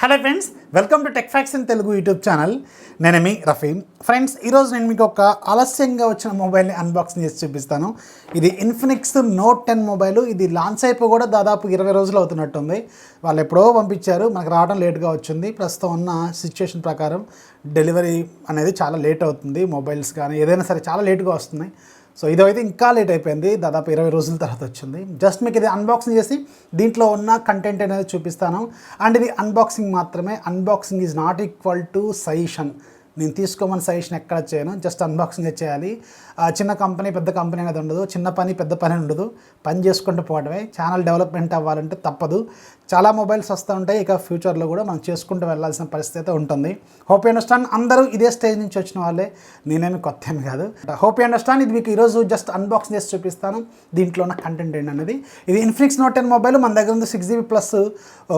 Hello friends, welcome to TechFox in Telugu YouTube channel. నేను మీ Rafi. Friends, ఈరోజు నేను మీకు ఒక ఆలస్యంగా వచ్చిన మొబైల్ని అన్బాక్సింగ్ చేసి చూపిస్తాను. ఇది ఇన్ఫినిక్స్ నోట్ 10 మొబైల్. ఇది లాంచ్ అయిపోయి కూడా దాదాపు 20 రోజులు అవుతున్నట్టుంది. వాళ్ళు ఎప్పుడో పంపించారు, మనకు రావడం లేట్గా వచ్చింది. ప్రస్తుతం ఉన్న సిచ్యువేషన్ ప్రకారం డెలివరీ అనేది చాలా లేట్ అవుతుంది. మొబైల్స్ కానీ ఏదైనా సరే చాలా లేట్గా వస్తున్నాయి. సో ఇదైతే ఇంకా లేట్ అయిపోయింది, దాదాపు 20 రోజుల తర్వాత వచ్చింది. జస్ట్ మీకు ఇది అన్బాక్సింగ్ చేసి దీంట్లో ఉన్న కంటెంట్ అనేది చూపిస్తాను. అండ్ ఇది అన్బాక్సింగ్ మాత్రమే. Unboxing is not equal to suggestion. నేను తీసుకోమని సజెషన్ ఎక్కడ చేయను, జస్ట్ అన్బాక్సింగ్ చేయాలి. చిన్న కంపెనీ పెద్ద కంపెనీ అనేది ఉండదు, చిన్న పని పెద్ద పని ఉండదు, పని చేసుకుంటూ పోవడమే. ఛానల్ డెవలప్మెంట్ అవ్వాలంటే తప్పదు. చాలా మొబైల్స్ వస్తూ ఉంటాయి, ఇక ఫ్యూచర్లో కూడా మనం చేసుకుంటూ వెళ్ళాల్సిన పరిస్థితి ఉంటుంది. Hope you understand. అందరూ ఇదే స్టేజ్ నుంచి వచ్చిన వాళ్ళే, నేనేమి కొత్త ఏమి కాదు. Hope you understand. ఇది మీకు ఈరోజు జస్ట్ అన్బాక్సింగ్ చేసి చూపిస్తాను. దీంట్లో ఉన్న కంటెంట్ ఏంటనేది. ఇది ఇన్ఫినిక్స్ నోట్ 10 మొబైల్. మన దగ్గర ఉంది 6GB ప్లస్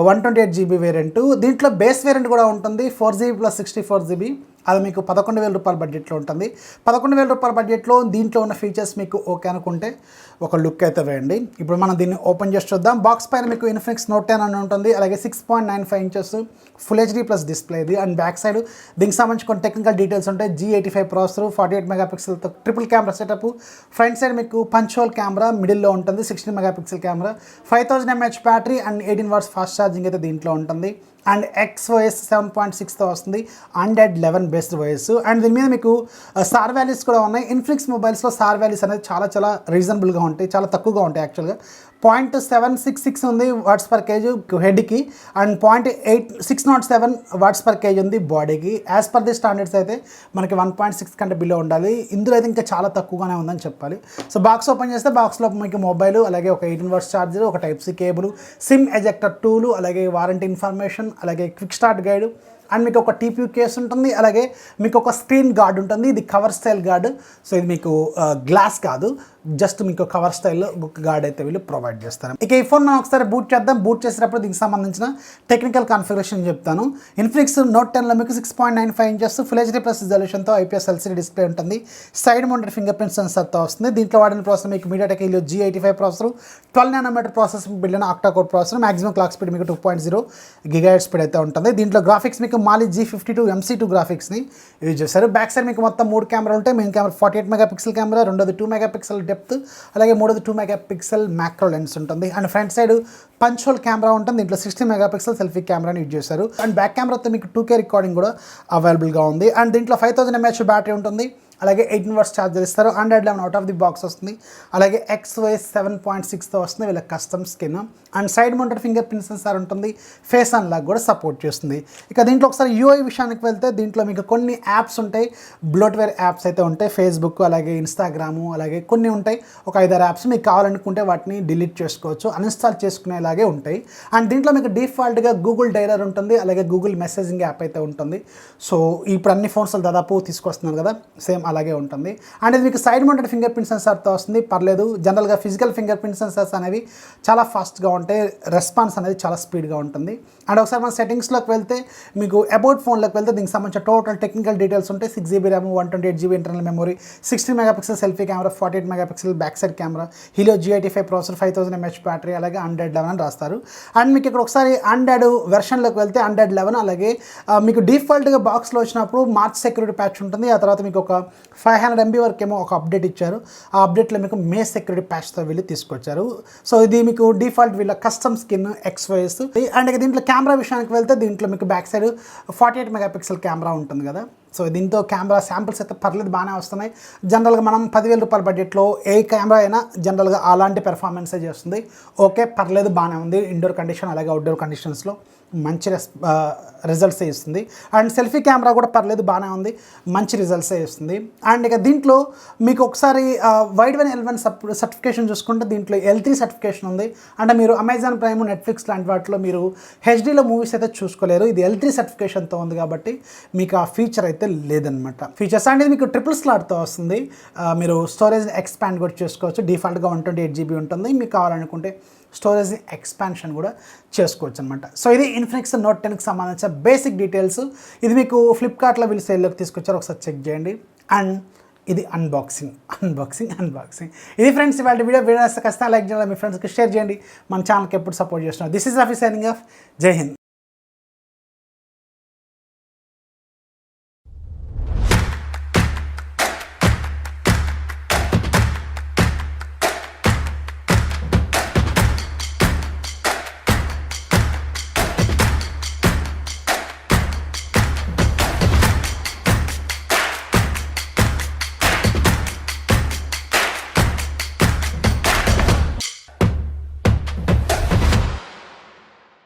128GB వేరియంట్. దీంట్లో బేస్ వేరియంట్ కూడా ఉంటుంది 4GB ప్లస్ 64GB. అది మీకు 11,000 రూపాయల బడ్జెట్లో ఉంటుంది. 11,000 రూపాయల బడ్జెట్లో దీంట్లో ఉన్న ఫీచర్స్ మీకు ఓకే అనుకుంటే ఒక లుక్ అయితే వేయండి. ఇప్పుడు మనం దీన్ని ఓపెన్ చేసి చూద్దాం. బాక్స్ పైన మీకు ఇన్ఫినిక్స్ నోట్ 10 అని ఉంటుంది. అలాగే 6.95 inches full HD plus display ఇది. అండ్ బ్యాక్ సైడ్ దీనికి సంబంధించి కొన్ని టెక్నికల్ డీటెయిల్స్ ఉంటాయి. G85 ప్రాసెసర్, 48 మెగాపిక్సెల్తో triple camera setup. Front side మీకు పంచ్ హోల్ కెమెరా మిడిల్లో ఉంటుంది, 16 megapixel camera, 5000 mAh battery and 18 watts fast charging అయితే దీంట్లో ఉంటుంది. అండ్ XOS 7.6తో వస్తుంది, Android 11 బేస్డ్ ఓఎస్. అండ్ దీని మీద మీకు సార్ వాల్యూస్ కూడా ఉన్నాయి. ఇన్ఫినిక్స్ మొబైల్స్లో సార్ వాల్యూస్ అనేది చాలా రీజనబుల్గా ఉంటాయి, చాలా తక్కువగా ఉంటాయి. యాక్చువల్గా 0.766 ఉంది వాట్స్ పర్ కేజీ హెడ్కి, అండ్ 0.8607 వాట్స్ పర్ కేజీ ఉంది బాడీకి. యాజ్ పర్ ది స్టాండర్డ్స్ అయితే మనకి 1.6 కంటే బిలో ఉండాలి. ఇందులో అయితే ఇంకా చాలా తక్కువగానే ఉందని చెప్పాలి. సో బాక్స్ ఓపెన్ చేస్తే బాక్స్లో మీకు మొబైల్, అలాగే ఒక 18 వాట్స్ ఛార్జర్, ఒక Type-C cable, SIM ejector tool, అలాగే వారంటీ ఇన్ఫర్మేషన్, అలాగే క్విక్ స్టార్ట్ గైడ్, అండ్ మీకు ఒక TPU కేస్ ఉంటుంది. అలాగే మీకు ఒక స్క్రీన్ గార్డ్ ఉంటుంది. ఇది కవర్ స్టైల్ గార్డ్. సో ఇది మీకు గ్లాస్ కాదు, జస్ట్ మీకు కవర్ స్టైల్లో బుక్ గార్డ్ అయితే వీళ్ళు ప్రొవైడ్ చేస్తారు. ఇక ఈ ఫోన్ మనం ఒకసారి బూట్ చేద్దాం. బూట్ చేసేటప్పుడు దీనికి సంబంధించిన టెక్నికల్ కాన్ఫిగరేషన్ చెప్తాను. ఇన్ఫినిక్స్ నోట్ 10లో మీకు 6.95 ఇంచెస్ ఫుల్ హెచ్డీ ప్లస్ రిజల్యూషన్తో IPS LCD డిస్ప్లే ఉంటుంది. సైడ్ మౌంటెడ్ ఫింగర్ ప్రింట్ సెన్సర్తో వస్తుంది. దీంట్లో వాడిన ప్రాసెసర్ మీకు MediaTek Helio G85 processor, 12 nanometer process build అయిన octa core processor. Maximum clock speed మీకు 2.0 GHz స్పీడ్ అయితే ఉంటుంది. దీంట్లో గ్రాఫిక్స్ మీకు మాలి G52 MC2 గ్రాఫిక్స్ని యూజ్ చేశారు. బ్యాక్ సైడ్ మీకు మొత్తం 3 కెమెరాలు ఉంటాయి. మెయిన్ కెమెరా 48 మెగాపిక్సెల్ కెమెరా, రెండోది 2 మెగాపిక్సెల్ డెప్త్, అలాగే మూడోది 2 మెగాపిక్సెల్ మ్యాక్రో లెన్స్ ఉంటుంది. And front side punch hole camera ఉంటుంది. దీంట్లో 60 మెగాపిక్సెల్ సెల్ఫీ కెమెరాని యూజ్ చేశారు. అండ్ బ్యాక్ కెమెరాతో మీకు 2K రికార్డింగ్ కూడా అవైలబుల్గా ఉంది. అండ్ దీంట్లో 5000 mAh బ్యాటరీ ఉంటుంది. అలాగే 18 వాట్స్ ఛార్జర్ ఇస్తారు. Android 11 out of the box వస్తుంది. అలాగే XOS 7.6తో వస్తుంది, వీళ్ళ custom skin. And side mounted finger print censor ఉంటుంది. ఫేస్ అన్లాక్ కూడా సపోర్ట్ చేస్తుంది. ఇక దీంట్లో ఒకసారి UI విషయానికి వెళ్తే దీంట్లో మీకు కొన్ని యాప్స్ ఉంటాయి, బ్లోట్వేర్ యాప్స్ అయితే ఉంటాయి. ఫేస్బుక్, అలాగే ఇన్స్టాగ్రాము, అలాగే కొన్ని ఉంటాయి. ఒక 5-6 యాప్స్ మీకు కావాలనుకుంటే వాటిని డిలీట్ చేసుకోవచ్చు, అన్ఇన్స్టాల్ చేసుకునేలాగే ఉంటాయి. అండ్ దీంట్లో మీకు డిఫాల్ట్గా గూగుల్ డైలర్ ఉంటుంది, అలాగే గూగుల్ మెసేజింగ్ యాప్ అయితే ఉంటుంది. సో ఇప్పుడు అన్ని ఫోన్స్లో దాదాపు తీసుకొస్తున్నారు కదా, సేమ్ అలాగే ఉంటుంది. అండ్ ఇది మీకు సైడ్ మౌంటెడ్ ఫింగర్ ప్రింట్ సెన్సార్తో వస్తుంది. పర్లేదు, జనరల్గా ఫిజికల్ ఫింగర్ ప్రింట్ సెన్సార్స్ అనేవి చాలా ఫాస్ట్గా ఉంటాయి, రెస్పాన్స్ అనేది చాలా స్పీడ్గా ఉంటుంది. అండ్ ఒకసారి మన సెట్టింగ్స్లోకి వెళ్తే మీకు అబౌట్ ఫోన్లోకి వెళ్తే దీనికి సంబంధించిన టోటల్ టెక్నికల్ డీటెయిల్స్ ఉంటాయి. 6GB RAM, 128GB internal memory, 16 megapixel selfie camera, 48 megapixel back side camera, Helio G85 processor, 5000 mAh battery, అలాగే Android 11 అని రాస్తారు. అండ్ మీకు ఇక్కడ ఒకసారి Android వెర్షన్లోకి వెళ్తే Android 11, అలాగే మీకు డిఫాల్ట్గా బాక్స్లో వచ్చినప్పుడు మార్చ్ సెక్యూరిటీ ప్యాచ్ ఉంటుంది. ఆ తర్వాత మీకు ఒక 500 MB వరకు ఏమో ఒక అప్డేట్ ఇచ్చారు. ఆ అప్డేట్లో మీకు మే సెక్యూరిటీ ప్యాచ్తో వీళ్ళు తీసుకొచ్చారు. సో ఇది మీకు డిఫాల్ట్ వీళ్ళ కస్టమ్ స్కిన్ XOS. అండ్ దీంట్లో కెమెరా విషయానికి వెళ్తే దీంట్లో మీకు బ్యాక్ సైడ్ 48 మెగాపిక్సెల్ కెమెరా ఉంటుంది కదా. సో దీంతో కెమెరా శాంపిల్స్ అయితే పర్లేదు, బాగానే వస్తున్నాయి. జనరల్గా మనం 10,000 రూపాయల బడ్జెట్లో ఏ కెమెరా అయినా జనరల్గా అలాంటి పెర్ఫార్మెన్సే చేస్తుంది. ఓకే, పర్లేదు, బాగానే ఉంది. ఇండోర్ కండిషన్ అలాగే అవుట్డోర్ కండిషన్స్లో మంచి రిజల్ట్సే ఇస్తుంది. అండ్ సెల్ఫీ కెమెరా కూడా పర్లేదు, బాగానే ఉంది, మంచి రిజల్ట్సే ఇస్తుంది. అండ్ ఇక దీంట్లో మీకు ఒకసారి వైడ్ వన్ L1 సర్టిఫికేషన్ చూసుకుంటే దీంట్లో L3 సర్టిఫికేషన్ ఉంది. అంటే మీరు అమెజాన్ ప్రైమ్, నెట్ఫ్లిక్స్ లాంటి వాటిలో మీరు హెచ్డీలో మూవీస్ అయితే చూసుకోలేరు. ఇది L3 సర్టిఫికేషన్తో ఉంది కాబట్టి మీకు ఆ ఫీచర్ అయితే లేదనమాట. ఫీచర్స్ అనేది మీకు ట్రిపుల్ స్లాట్తో వస్తుంది. మీరు స్టోరేజ్ ఎక్స్పాండ్ కూడా చేసుకోవచ్చు. డిఫాల్ట్గా 128GB ఉంటుంది. మీకు కావాలనుకుంటే స్టోరేజ్ ఎక్స్పాన్షన్ కూడా చేసుకోవచ్చు అనమాట. సో ఇది ఇన్ఫినిక్స్ నోట్ 10కి సంబంధించిన బేసిక్ డీటెయిల్స్. ఇది మీకు ఫ్లిప్కార్ట్లో వీళ్ళు సేల్లోకి తీసుకొచ్చారు, ఒకసారి చెక్ చేయండి. అండ్ ఇది అన్బాక్సింగ్. ఇది ఫ్రెండ్స్ ఇవాళ వీడియో ఖచ్చితంగా లైక్ చేయాలి, మీ ఫ్రెండ్స్కి షేర్ చేయండి. మన ఛానల్కి ఎప్పుడు సపోర్ట్ చేస్తున్నారు. This is Rafi signing off. జై హింద్.